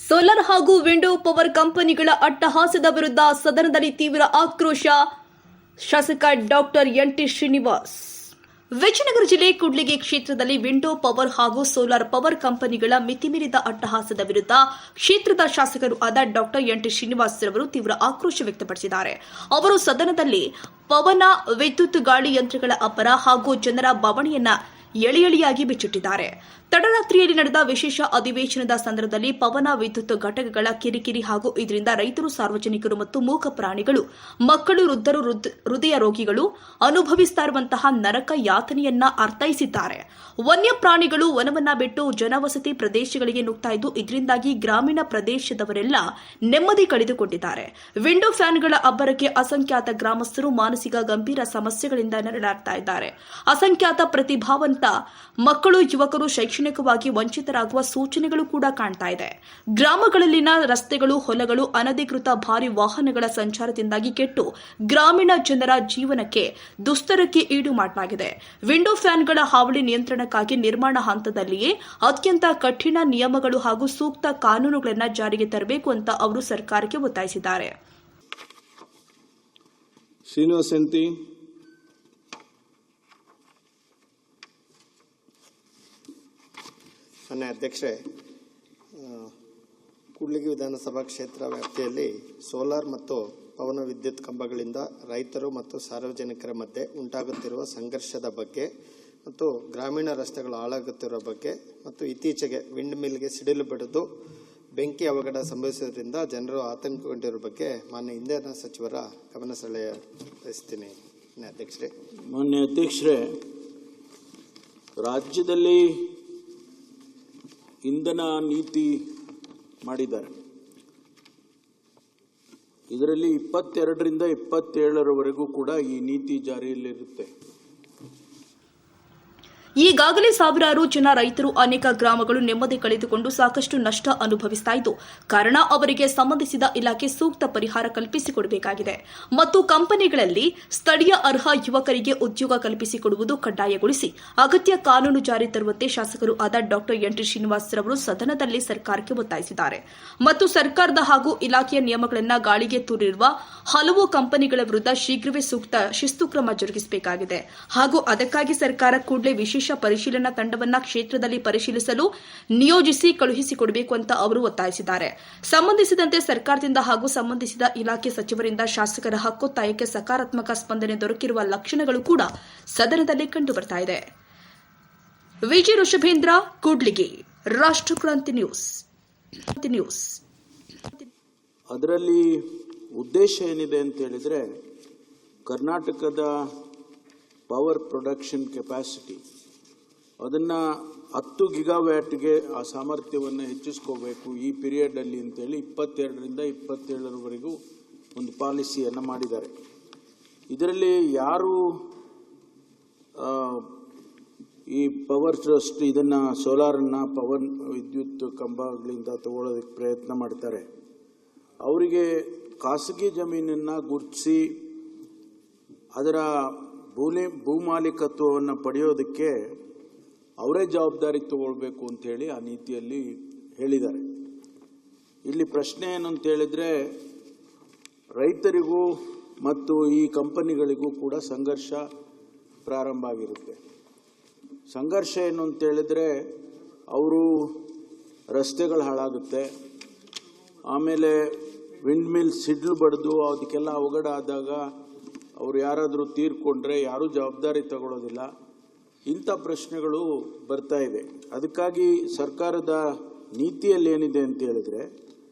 Solar ಹಾಗೂ window power ಕಂಪನಿಗಳ ಅಟ್ಟಹಾಸದ ವಿರುದ್ಧ ಸದನದಲ್ಲಿ ತೀವ್ರ ಆಕ್ರೋಶ. ಶಾಸಕ ಡಾಕ್ಟರ್ ಎನ್.ಟಿ. ಶ್ರೀನಿವಾಸ್. ವಿಜಯನಗರ ಜಿಲ್ಲೆ ಕೂಡ್ಲಿಗಿ ಕ್ಷೇತ್ರದಲ್ಲಿ ವಿಂಡೋ ಪವರ್ ಹಾಗೂ ಸೋಲಾರ್ ಪವರ್ ಕಂಪನಿಗಳ ಮಿತಿಮೀರಿದ ಅಟ್ಟಹಾಸದ ವಿರುದ್ಧ ಕ್ಷೇತ್ರದ ಶಾಸಕರು ಆದ ಡಾಕ್ಟರ್ ಎನ್.ಟಿ. ಶ್ರೀನಿವಾಸ್ ರವರು ತೀವ್ರ ಆಕ್ರೋಶ ವ್ಯಕ್ತಪಡಿಸಿದ್ದಾರೆ. ಅವರು ಸದನದಲ್ಲಿ ಪವನ, ವಿದ್ಯುತ್, ಗಾಳಿ ಯಂತ್ರಗಳ ಅಬ್ಬರ ಹಾಗೂ ಜನರ ಬವಣೆಯನ್ನ ಎಳೆಯಾಗಿ ಬಿಚ್ಚಿಟ್ಟಿದ್ದಾರೆ. ತಡರಾತ್ರಿಯಲ್ಲಿ ನಡೆದ ವಿಶೇಷ ಅಧಿವೇಶನದ ಸಂದರ್ಭದಲ್ಲಿ ಪವನ, ವಿದ್ಯುತ್ ಘಟಕಗಳ ಕಿರಿಕಿರಿ ಹಾಗೂ ಇದರಿಂದ ರೈತರು, ಸಾರ್ವಜನಿಕರು ಮತ್ತು ಮೂಕ ಪ್ರಾಣಿಗಳು, ಮಕ್ಕಳು, ವೃದ್ಧರು, ಹೃದಯ ರೋಗಿಗಳು ಅನುಭವಿಸುತ್ತಾ ಇರುವಂತಹ ನರಕ ಯಾತನೆಯನ್ನ ಅರ್ಥೈಸಿದ್ದಾರೆ. ವನ್ಯ ಪ್ರಾಣಿಗಳು ವನವನ್ನ ಬಿಟ್ಟು ಜನವಸತಿ ಪ್ರದೇಶಗಳಿಗೆ ನುಗ್ತಾ ಇದ್ದು ಇದರಿಂದಾಗಿ ಗ್ರಾಮೀಣ ಪ್ರದೇಶದವರೆಲ್ಲ ನೆಮ್ಮದಿ ಕಳೆದುಕೊಂಡಿದ್ದಾರೆ. ವಿಂಡೋ ಫ್ಯಾನ್ಗಳ ಅಬ್ಬರಕ್ಕೆ ಅಸಂಖ್ಯಾತ ಗ್ರಾಮಸ್ಥರು ಮಾನಸಿಕ ಗಂಭೀರ ಸಮಸ್ಯೆಗಳಿಂದ ನರಳಾಡ್ತಾ ಇದ್ದಾರೆ. ಅಸಂಖ್ಯಾತ ಪ್ರತಿಭಾವಂತ ಮಕ್ಕಳು, ಯುವಕರು ಶೈಕ್ಷಣಿಕವಾಗಿ ವಂಚಿತರಾಗುವ ಸೂಚನೆಗಳು ಕೂಡ ಕಾಣ್ತಾ ಇದೆ. ಗ್ರಾಮಗಳಲ್ಲಿನ ರಸ್ತೆಗಳು, ಹೊಲಗಳು ಅನಧಿಕೃತ ಭಾರಿ ವಾಹನಗಳ ಸಂಚಾರದಿಂದಾಗಿ ಕೆಟ್ಟು ಗ್ರಾಮೀಣ ಜನರ ಜೀವನಕ್ಕೆ ದುಸ್ತರಕ್ಕೆ ಈಡು ಮಾಡಲಾಗಿದೆ. ವಿಂಡೋ ಫ್ಯಾನ್ಗಳ ಹಾವಳಿ ನಿಯಂತ್ರಣಕ್ಕಾಗಿ ನಿರ್ಮಾಣ ಹಂತದಲ್ಲಿಯೇ ಅತ್ಯಂತ ಕಠಿಣ ನಿಯಮಗಳು ಹಾಗೂ ಸೂಕ್ತ ಕಾನೂನುಗಳನ್ನು ಜಾರಿಗೆ ತರಬೇಕು ಅಂತ ಅವರು ಸರ್ಕಾರಕ್ಕೆ ಒತ್ತಾಯಿಸಿದ್ದಾರೆ. ಮಾನ್ಯ ಅಧ್ಯಕ್ಷರೇ, ಕೂಡ್ಲಿಗಿ ವಿಧಾನಸಭಾ ಕ್ಷೇತ್ರ ವ್ಯಾಪ್ತಿಯಲ್ಲಿ ಸೋಲಾರ್ ಮತ್ತು ಪವನ ವಿದ್ಯುತ್ ಕಂಬಗಳಿಂದ ರೈತರು ಮತ್ತು ಸಾರ್ವಜನಿಕರ ಮಧ್ಯೆ ಉಂಟಾಗುತ್ತಿರುವ ಸಂಘರ್ಷದ ಬಗ್ಗೆ ಮತ್ತು ಗ್ರಾಮೀಣ ರಸ್ತೆಗಳು ಹಾಳಾಗುತ್ತಿರುವ ಬಗ್ಗೆ ಮತ್ತು ಇತ್ತೀಚೆಗೆ ವಿಂಡ್ ಮಿಲ್ಗೆ ಸಿಡಿಲು ಬಡಿದು ಬೆಂಕಿ ಅವಘಡ ಸಂಭವಿಸುವುದರಿಂದ ಜನರು ಆತಂಕಗೊಂಡಿರುವ ಬಗ್ಗೆ ಮಾನ್ಯ ಇಂಧನ ಸಚಿವರ ಗಮನ ಸೆಳೆಯಬಯಸ್ತೀನಿ. ಮಾನ್ಯ ಅಧ್ಯಕ್ಷರೇ, ರಾಜ್ಯದಲ್ಲಿ ಇಂಧನ ನೀತಿ ಮಾಡಿದ್ದಾರೆ. ಇದರಲ್ಲಿ 22ರಿಂದ 27ರವರೆಗೂ ಕೂಡ ಈ ನೀತಿ ಜಾರಿಯಲ್ಲಿರುತ್ತೆ. ಈಗಾಗಲೇ ಸಾವಿರಾರು ಜನ ರೈತರು, ಅನೇಕ ಗ್ರಾಮಗಳು ನೆಮ್ಮದಿ ಕಳೆದುಕೊಂಡು ಸಾಕಷ್ಟು ನಷ್ಟ ಅನುಭವಿಸ್ತಾ ಇದ್ದು, ಕಾರಣ ಅವರಿಗೆ ಸಂಬಂಧಿಸಿದ ಇಲಾಖೆ ಸೂಕ್ತ ಪರಿಹಾರ ಕಲ್ಪಿಸಿಕೊಡಬೇಕಾಗಿದೆ ಮತ್ತು ಕಂಪನಿಗಳಲ್ಲಿ ಸ್ಥಳೀಯ ಅರ್ಹ ಯುವಕರಿಗೆ ಉದ್ಯೋಗ ಕಲ್ಪಿಸಿಕೊಡುವುದು ಕಡ್ಡಾಯಗೊಳಿಸಿ ಅಗತ್ಯ ಕಾನೂನು ಜಾರಿ ತರುವಂತೆ ಶಾಸಕರು ಆದ ಡಾಕ್ಟರ್ ಎನ್.ಟಿ. ಶ್ರೀನಿವಾಸ್ ರವರು ಸದನದಲ್ಲಿ ಸರ್ಕಾರಕ್ಕೆ ಒತ್ತಾಯಿಸಿದ್ದಾರೆ. ಮತ್ತು ಸರ್ಕಾರದ ಹಾಗೂ ಇಲಾಖೆಯ ನಿಯಮಗಳನ್ನು ಗಾಳಿಗೆ ತೂರಿರುವ ಹಲವು ಕಂಪನಿಗಳ ವಿರುದ್ಧ ಶೀಘ್ರವೇ ಸೂಕ್ತ ಶಿಸ್ತು ಕ್ರಮ ಜರುಗಿಸಬೇಕಾಗಿದೆ ಹಾಗೂ ಅದಕ್ಕಾಗಿ ಸರ್ಕಾರ ಕೂಡಲೇ ವಿಶೇಷ ಪರಿಶೀಲನಾ ತಂಡವನ್ನ ಕ್ಷೇತ್ರದಲ್ಲಿ ಪರಿಶೀಲಿಸಲು ನಿಯೋಜಿಸಿ ಕಳುಹಿಸಿಕೊಡಬೇಕು ಅಂತ ಅವರು ಒತ್ತಾಯಿಸಿದ್ದಾರೆ. ಸಂಬಂಧಿಸಿದಂತೆ ಸರ್ಕಾರದಿಂದ ಹಾಗೂ ಸಂಬಂಧಿಸಿದ ಇಲಾಖೆ ಸಚಿವರಿಂದ ಶಾಸಕರ ಹಕ್ಕೊತ್ತಾಯಕ್ಕೆ ಸಕಾರಾತ್ಮಕ ಸ್ಪಂದನೆ ದೊರಕಿರುವ ಲಕ್ಷಣಗಳು ಕೂಡ ಸದನದಲ್ಲಿ ಕಂಡುಬರ್ತಾ ಇದೆ. ವಿಜಿ ಋಷಭೇಂದ್ರ, ಕೂಡ್ಲಿಗಿ, ರಾಷ್ಟ್ರಕ್ರಾಂತಿ ನ್ಯೂಸ್. ಅದರಲ್ಲಿ ಉದ್ದೇಶ ಏನಿದೆ ಅಂತ ಹೇಳಿದ್ರೆ, ಕರ್ನಾಟಕದ ಪವರ್ ಪ್ರೊಡಕ್ಷನ್ ಕೆಪಾಸಿಟಿ ಅದನ್ನು 10 ಗಿಗಾವ್ಯಾಟ್ಗೆ ಆ ಸಾಮರ್ಥ್ಯವನ್ನು ಹೆಚ್ಚಿಸ್ಕೋಬೇಕು ಈ ಪೀರಿಯಡ್ ಅಲ್ಲಿ ಅಂತೇಳಿ 22ರಿಂದ 27ರವರೆಗೂ ಒಂದು ಪಾಲಿಸಿಯನ್ನು ಮಾಡಿದ್ದಾರೆ. ಇದರಲ್ಲಿ ಯಾರು ಈ ಪವರ್ ಟ್ರಸ್ಟ್ ಇದನ್ನು ಸೋಲಾರನ್ನು ಪವನ್ ವಿದ್ಯುತ್ ಕಂಬಗಳಿಂದ ತಗೊಳ್ಳೋದಕ್ಕೆ ಪ್ರಯತ್ನ ಮಾಡ್ತಾರೆ, ಅವರಿಗೆ ಖಾಸಗಿ ಜಮೀನನ್ನು ಗುರುತಿಸಿ ಅದರ ಭೂಮಾಲೀಕತ್ವವನ್ನು ಪಡೆಯೋದಕ್ಕೆ ಅವರೇ ಜವಾಬ್ದಾರಿ ತಗೊಳ್ಬೇಕು ಅಂತ ಹೇಳಿ ಆ ನೀತಿಯಲ್ಲಿ ಹೇಳಿದ್ದಾರೆ. ಇಲ್ಲಿ ಪ್ರಶ್ನೆ ಏನು ಅಂತ ಹೇಳಿದ್ರೆ, ರೈತರಿಗೂ ಮತ್ತು ಈ ಕಂಪನಿಗಳಿಗೂ ಕೂಡ ಸಂಘರ್ಷ ಪ್ರಾರಂಭ ಆಗಿರುತ್ತೆ. ಸಂಘರ್ಷ ಏನು ಅಂತ ಹೇಳಿದ್ರೆ, ಅವರು ರಸ್ತೆಗಳು ಹಾಳಾಗುತ್ತೆ, ಆಮೇಲೆ ವಿಂಡ್ ಮಿಲ್ ಸಿಡ್ಲು ಬಡಿದು ಅದಕ್ಕೆಲ್ಲ ಅವಘಡ ಆದಾಗ ಅವರು ಯಾರಾದರೂ ತೀರ್ಕೊಂಡ್ರೆ ಯಾರೂ ಜವಾಬ್ದಾರಿ ತಗೊಳ್ಳೋದಿಲ್ಲ. ಇಂಥ ಪ್ರಶ್ನೆಗಳು ಬರ್ತಾ ಇದೆ. ಅದಕ್ಕಾಗಿ ಸರ್ಕಾರದ ನೀತಿಯಲ್ಲಿ ಏನಿದೆ ಅಂತ ಹೇಳಿದ್ರೆ,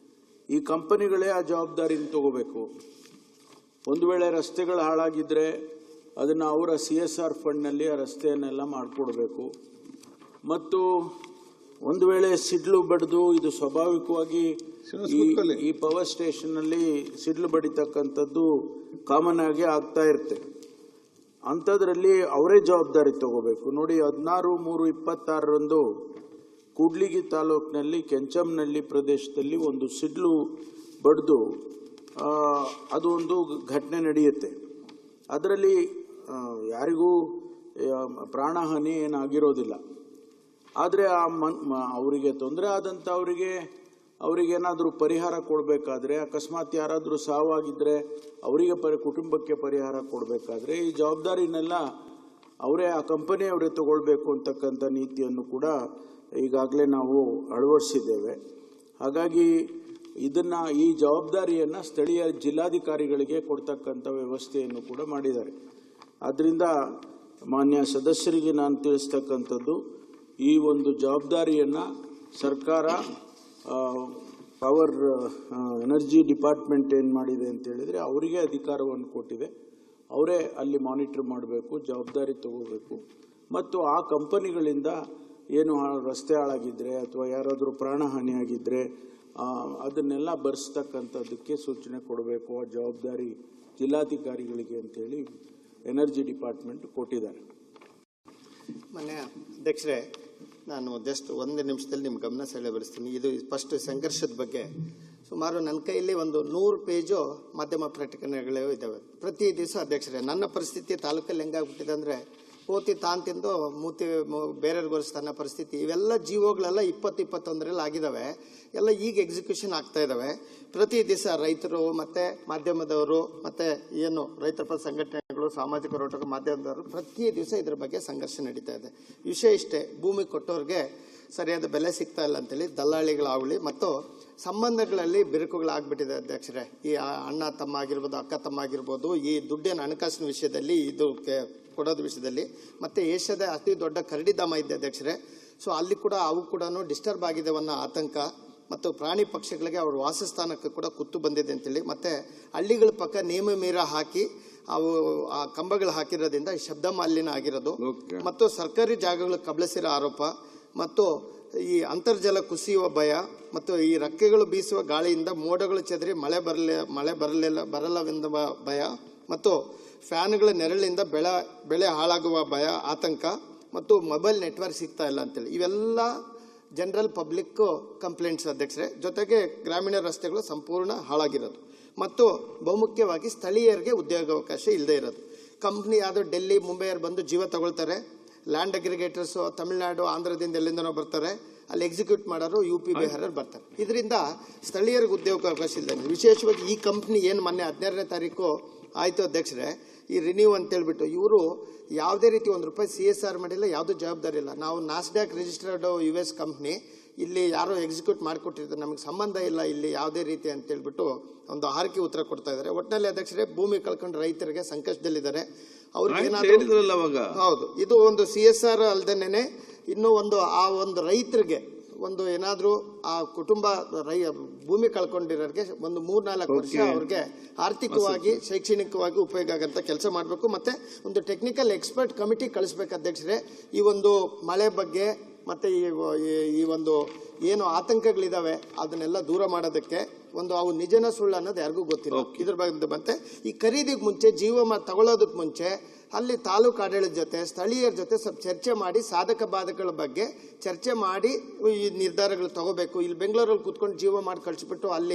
ಈ ಕಂಪನಿಗಳೇ ಆ ಜವಾಬ್ದಾರಿನ ತಗೋಬೇಕು. ಒಂದು ವೇಳೆ ರಸ್ತೆಗಳು ಹಾಳಾಗಿದ್ರೆ ಅದನ್ನು ಅವರ CSR ಫಂಡ್ನಲ್ಲಿ ಆ ರಸ್ತೆಯನ್ನೆಲ್ಲ ಮಾಡಿಕೊಡ್ಬೇಕು. ಮತ್ತು ಒಂದು ವೇಳೆ ಸಿಡ್ಲು ಬಡಿದು ಇದು ಸ್ವಾಭಾವಿಕವಾಗಿ ಈ ಪವರ್ ಸ್ಟೇಷನ್ನಲ್ಲಿ ಸಿಡ್ಲು ಬಡಿತಕ್ಕಂಥದ್ದು ಕಾಮನ್ ಆಗಿ ಆಗ್ತಾ ಇರುತ್ತೆ. ಅಂಥದ್ರಲ್ಲಿ ಅವರೇ ಜವಾಬ್ದಾರಿ ತಗೋಬೇಕು. ನೋಡಿ, 16/3/26ರಂದು ಕೂಡ್ಲಿಗಿ ತಾಲೂಕಿನಲ್ಲಿ ಕೆಂಚಂನಹಳ್ಳಿ ಪ್ರದೇಶದಲ್ಲಿ ಒಂದು ಸಿಡ್ಲು ಬಡಿದು ಅದು ಒಂದು ಘಟನೆ ನಡೆಯುತ್ತೆ. ಅದರಲ್ಲಿ ಯಾರಿಗೂ ಪ್ರಾಣಹಾನಿ ಏನಾಗಿರೋದಿಲ್ಲ. ಆದರೆ ಅವರಿಗೆ ತೊಂದರೆ ಆದಂಥವರಿಗೆ ಅವರಿಗೇನಾದರೂ ಪರಿಹಾರ ಕೊಡಬೇಕಾದ್ರೆ, ಅಕಸ್ಮಾತ್ ಯಾರಾದರೂ ಸಾವಾಗಿದ್ದರೆ ಅವರಿಗೆ ಕುಟುಂಬಕ್ಕೆ ಪರಿಹಾರ ಕೊಡಬೇಕಾದ್ರೆ ಈ ಜವಾಬ್ದಾರಿನೆಲ್ಲ ಅವರೇ, ಆ ಕಂಪನಿಯವರೇ ತಗೊಳ್ಬೇಕು ಅಂತಕ್ಕಂಥ ನೀತಿಯನ್ನು ಕೂಡ ಈಗಾಗಲೇ ನಾವು ಅಳವಡಿಸಿದ್ದೇವೆ. ಹಾಗಾಗಿ ಈ ಜವಾಬ್ದಾರಿಯನ್ನು ಸ್ಥಳೀಯ ಜಿಲ್ಲಾಧಿಕಾರಿಗಳಿಗೆ ಕೊಡ್ತಕ್ಕಂಥ ವ್ಯವಸ್ಥೆಯನ್ನು ಕೂಡ ಮಾಡಿದ್ದಾರೆ. ಆದ್ದರಿಂದ ಮಾನ್ಯ ಸದಸ್ಯರಿಗೆ ನಾನು ತಿಳಿಸ್ತಕ್ಕಂಥದ್ದು, ಈ ಒಂದು ಜವಾಬ್ದಾರಿಯನ್ನು ಸರ್ಕಾರ ಪವರ್ ಎನರ್ಜಿ ಡಿಪಾರ್ಟ್ಮೆಂಟ್ ಏನು ಮಾಡಿದೆ ಅಂತ ಹೇಳಿದರೆ ಅವರಿಗೆ ಅಧಿಕಾರವನ್ನು ಕೊಟ್ಟಿದೆ. ಅವರೇ ಅಲ್ಲಿ ಮಾನಿಟರ್ ಮಾಡಬೇಕು, ಜವಾಬ್ದಾರಿ ತಗೋಬೇಕು. ಮತ್ತು ಆ ಕಂಪನಿಗಳಿಂದ ಏನು ರಸ್ತೆ ಹಾಳಾಗಿದ್ದರೆ ಅಥವಾ ಯಾರಾದರೂ ಪ್ರಾಣಹಾನಿಯಾಗಿದ್ದರೆ ಅದನ್ನೆಲ್ಲ ಭರಿಸ್ತಕ್ಕಂಥದ್ದಕ್ಕೆ ಸೂಚನೆ ಕೊಡಬೇಕು. ಆ ಜವಾಬ್ದಾರಿ ಜಿಲ್ಲಾಧಿಕಾರಿಗಳಿಗೆ ಅಂತೇಳಿ ಎನರ್ಜಿ ಡಿಪಾರ್ಟ್ಮೆಂಟ್ ಕೊಟ್ಟಿದ್ದಾರೆ. ಮಾನ್ಯ ಅಧ್ಯಕ್ಷರೇ, ನಾನು ಜಸ್ಟ್ ಒಂದು ನಿಮಿಷದಲ್ಲಿ ನಿಮ್ಮ ಗಮನ ಸೆಳೆಬಡಿಸ್ತೀನಿ. ಇದು ಫಸ್ಟ್ ಸಂಘರ್ಷದ ಬಗ್ಗೆ ಸುಮಾರು ನನ್ನ ಕೈಯಲ್ಲಿ ಒಂದು 100 ಪೇಜು ಮಾಧ್ಯಮ ಪ್ರಕಟಣೆಗಳು ಇದ್ದಾವೆ ಪ್ರತಿ ದಿವಸ. ಅಧ್ಯಕ್ಷರೇ, ನನ್ನ ಪರಿಸ್ಥಿತಿ ತಾಲೂಕಲ್ಲಿ ಹೆಂಗಾಗ್ಬಿಟ್ಟಿದೆ ಅಂದರೆ, ಪೋತಿ ತಾನ್ ತಿಂದು ಮೂತಿ ಬೇರೆಯವ್ರಿಗೆ ಹೊರಿಸ್ತಾನ ಪರಿಸ್ಥಿತಿ. ಇವೆಲ್ಲ ಜೀವೋಗಳೆಲ್ಲ 2021ರಲ್ಲಿ ಆಗಿದ್ದಾವೆ. ಎಲ್ಲ ಈಗ ಎಕ್ಸಿಕ್ಯೂಷನ್ ಆಗ್ತಾ ಇದ್ದಾವೆ. ಪ್ರತಿ ದಿವಸ ರೈತರು ಮತ್ತೆ ಮಾಧ್ಯಮದವರು ಮತ್ತೆ ಏನು ರೈತರ ಪರ ಸಂಘಟನೆಗಳು, ಸಾಮಾಜಿಕ ಹೋರಾಟಗಾರರು, ಮಾಧ್ಯಮದವರು ಪ್ರತಿ ದಿವಸ ಇದ್ರ ಬಗ್ಗೆ ಸಂಘರ್ಷ ನಡೀತಾ ಇದೆ. ವಿಷಯ ಇಷ್ಟೇ, ಭೂಮಿ ಕೊಟ್ಟವ್ರಿಗೆ ಸರಿಯಾದ ಬೆಲೆ ಸಿಗ್ತಾ ಇಲ್ಲ ಅಂತೇಳಿ ದಲ್ಲಾಳಿಗಳಾಗಲಿ ಮತ್ತು ಸಂಬಂಧಗಳಲ್ಲಿ ಬಿರುಕುಗಳಾಗ್ಬಿಟ್ಟಿದೆ. ಅಧ್ಯಕ್ಷರೇ, ಈ ಅಣ್ಣ ತಮ್ಮ ಆಗಿರ್ಬೋದು, ಅಕ್ಕ ತಮ್ಮ ಆಗಿರ್ಬೋದು, ಈ ದುಡ್ಡಿನ ಹಣಕಾಸಿನ ವಿಷಯದಲ್ಲಿ, ಇದು ಕೊಡೋದ ವಿಷಯದಲ್ಲಿ, ಮತ್ತೆ ಏಷ್ಯಾದ ಅತಿ ದೊಡ್ಡ ಕರಡಿಧಾಮ ಇದೆ ಅಧ್ಯಕ್ಷರೇ. ಸೊ ಅಲ್ಲಿ ಕೂಡ ಅವು ಕೂಡ ಡಿಸ್ಟರ್ಬ್ ಆಗಿದೆ ಅನ್ನೋ ಆತಂಕ, ಮತ್ತು ಪ್ರಾಣಿ ಪಕ್ಷಿಗಳಿಗೆ ಅವ್ರ ವಾಸಸ್ಥಾನಕ್ಕೆ ಕೂಡ ಕುತ್ತು ಬಂದಿದೆ ಅಂತೇಳಿ, ಮತ್ತೆ ಹಳ್ಳಿಗಳ ಪಕ್ಕ ನೇಮ ಮೀರ ಹಾಕಿ ಅವು ಆ ಕಂಬಗಳು ಹಾಕಿರೋದ್ರಿಂದ ಶಬ್ದ ಮಾಲಿನ್ಯ ಆಗಿರೋದು, ಮತ್ತು ಸರ್ಕಾರಿ ಜಾಗಗಳು ಕಬಳಿಸಿರೋ ಆರೋಪ, ಮತ್ತು ಈ ಅಂತರ್ಜಲ ಕುಸಿಯುವ ಭಯ, ಮತ್ತು ಈ ರೆಕ್ಕೆಗಳು ಬೀಸುವ ಗಾಳಿಯಿಂದ ಮೋಡಗಳು ಚೆದರಿ ಮಳೆ ಬರಲ್ಲವೆಂದ ಭಯ, ಮತ್ತು ಫ್ಯಾನ್ಗಳ ನೆರಳಿನಿಂದ ಬೆಳೆ ಹಾಳಾಗುವ ಭಯ, ಆತಂಕ, ಮತ್ತು ಮೊಬೈಲ್ ನೆಟ್ವರ್ಕ್ ಸಿಗ್ತಾ ಇಲ್ಲ ಅಂತೇಳಿ ಇವೆಲ್ಲ ಜನರಲ್ ಪಬ್ಲಿಕ್ ಕಂಪ್ಲೇಂಟ್ಸ್ ಅಧ್ಯಕ್ಷರೇ. ಜೊತೆಗೆ ಗ್ರಾಮೀಣ ರಸ್ತೆಗಳು ಸಂಪೂರ್ಣ ಹಾಳಾಗಿರೋದು, ಮತ್ತು ಬಹುಮುಖ್ಯವಾಗಿ ಸ್ಥಳೀಯರಿಗೆ ಉದ್ಯೋಗಾವಕಾಶ ಇಲ್ಲದೆ ಇರೋದು. ಕಂಪ್ನಿ ಯಾವುದೋ ಡೆಲ್ಲಿ, ಮುಂಬೈಯವ್ರು ಬಂದು ಜೀವ ತಗೊಳ್ತಾರೆ. ಲ್ಯಾಂಡ್ ಅಗ್ರಿಗೇಟರ್ಸ್ ತಮಿಳುನಾಡು, ಆಂಧ್ರದಿಂದ ಎಲ್ಲಿಂದನೋ ಬರ್ತಾರೆ. ಅಲ್ಲಿ ಎಕ್ಸಿಕ್ಯೂಟ್ ಮಾಡೋರು UP, ಬಿಹಾರ ಬರ್ತಾರೆ. ಇದರಿಂದ ಸ್ಥಳೀಯರಿಗೆ ಉದ್ಯೋಗಾವಕಾಶ ಇಲ್ಲದೆ, ವಿಶೇಷವಾಗಿ ಈ ಕಂಪ್ನಿ ಏನು ಮೊನ್ನೆ 16ನೇ ತಾರೀಕು ಆಯಿತು ಅಧ್ಯಕ್ಷರೇ, ಈ ರಿನ್ಯೂ ಅಂತೇಳ್ಬಿಟ್ಟು ಇವರು ಯಾವುದೇ ರೀತಿ ₹1 CSR ಮಾಡಿಲ್ಲ, ಯಾವುದೂ ಜವಾಬ್ದಾರಿ ಇಲ್ಲ. ನಾವು ನಾಸ್ಡ್ಯಾಕ್ ರಿಜಿಸ್ಟರ್ಡ್ US ಕಂಪ್ನಿ, ಇಲ್ಲಿ ಯಾರೋ ಎಕ್ಸಿಕ್ಯೂಟ್ ಮಾಡಿಕೊಟ್ಟಿರ್ತಾರೆ, ನಮಗೆ ಸಂಬಂಧ ಇಲ್ಲ ಇಲ್ಲಿ ಯಾವುದೇ ರೀತಿ ಅಂತೇಳ್ಬಿಟ್ಟು ಒಂದು ಹಾರಿಕೆ ಉತ್ತರ ಕೊಡ್ತಾ ಇದ್ದಾರೆ. ಒಟ್ಟಿನಲ್ಲಿ ಅಧ್ಯಕ್ಷರೇ, ಭೂಮಿ ಕಳ್ಕೊಂಡು ರೈತರಿಗೆ ಸಂಕಷ್ಟದಲ್ಲಿದ್ದಾರೆ. ಅವ್ರಿಗೆ ಏನಾದ್ರು ಹೌದು, ಇದು ಒಂದು CSR ಅಲ್ದೇನೆ ಇನ್ನೂ ಆ ಒಂದು ರೈತರಿಗೆ ಒಂದು ಏನಾದರೂ ಆ ಕುಟುಂಬ ಭೂಮಿ ಕಳ್ಕೊಂಡಿರೋರಿಗೆ ಒಂದು 3-4 ವರ್ಷ ಅವ್ರಿಗೆ ಆರ್ಥಿಕವಾಗಿ, ಶೈಕ್ಷಣಿಕವಾಗಿ ಉಪಯೋಗ ಆಗಂತ ಕೆಲಸ ಮಾಡಬೇಕು. ಮತ್ತೆ ಒಂದು ಟೆಕ್ನಿಕಲ್ ಎಕ್ಸ್ಪರ್ಟ್ ಕಮಿಟಿ ಕಳಿಸ್ಬೇಕು ಅಧ್ಯಕ್ಷರೇ. ಈ ಒಂದು ಮಳೆ ಬಗ್ಗೆ ಮತ್ತೆ ಈ ಒಂದು ಏನು ಆತಂಕಗಳಿದಾವೆ ಅದನ್ನೆಲ್ಲ ದೂರ ಮಾಡೋದಕ್ಕೆ, ಒಂದು ಅವು ನಿಜನ ಸುಳ್ಳು ಅನ್ನೋದು ಯಾರಿಗೂ ಗೊತ್ತಿಲ್ಲ. ಇದ್ರ ಬಗ್ಗೆ ಮತ್ತೆ ಈ ಖರೀದಿಗೆ ಮುಂಚೆ, ಜೀವ ತಗೊಳ್ಳೋದಕ್ಕೆ ಮುಂಚೆ ಅಲ್ಲಿ ತಾಲೂಕು ಆಡಳಿತ ಜೊತೆ, ಸ್ಥಳೀಯರ ಜೊತೆ ಸ್ವಲ್ಪ ಚರ್ಚೆ ಮಾಡಿ, ಸಾಧಕ ಬಾಧಕಗಳ ಬಗ್ಗೆ ಚರ್ಚೆ ಮಾಡಿ ಈ ನಿರ್ಧಾರಗಳು ತಗೋಬೇಕು. ಇಲ್ಲಿ ಬೆಂಗಳೂರಲ್ಲಿ ಕೂತ್ಕೊಂಡು ಜೀವ ಮಾಡಿ ಕಳಿಸ್ಬಿಟ್ಟು ಅಲ್ಲಿ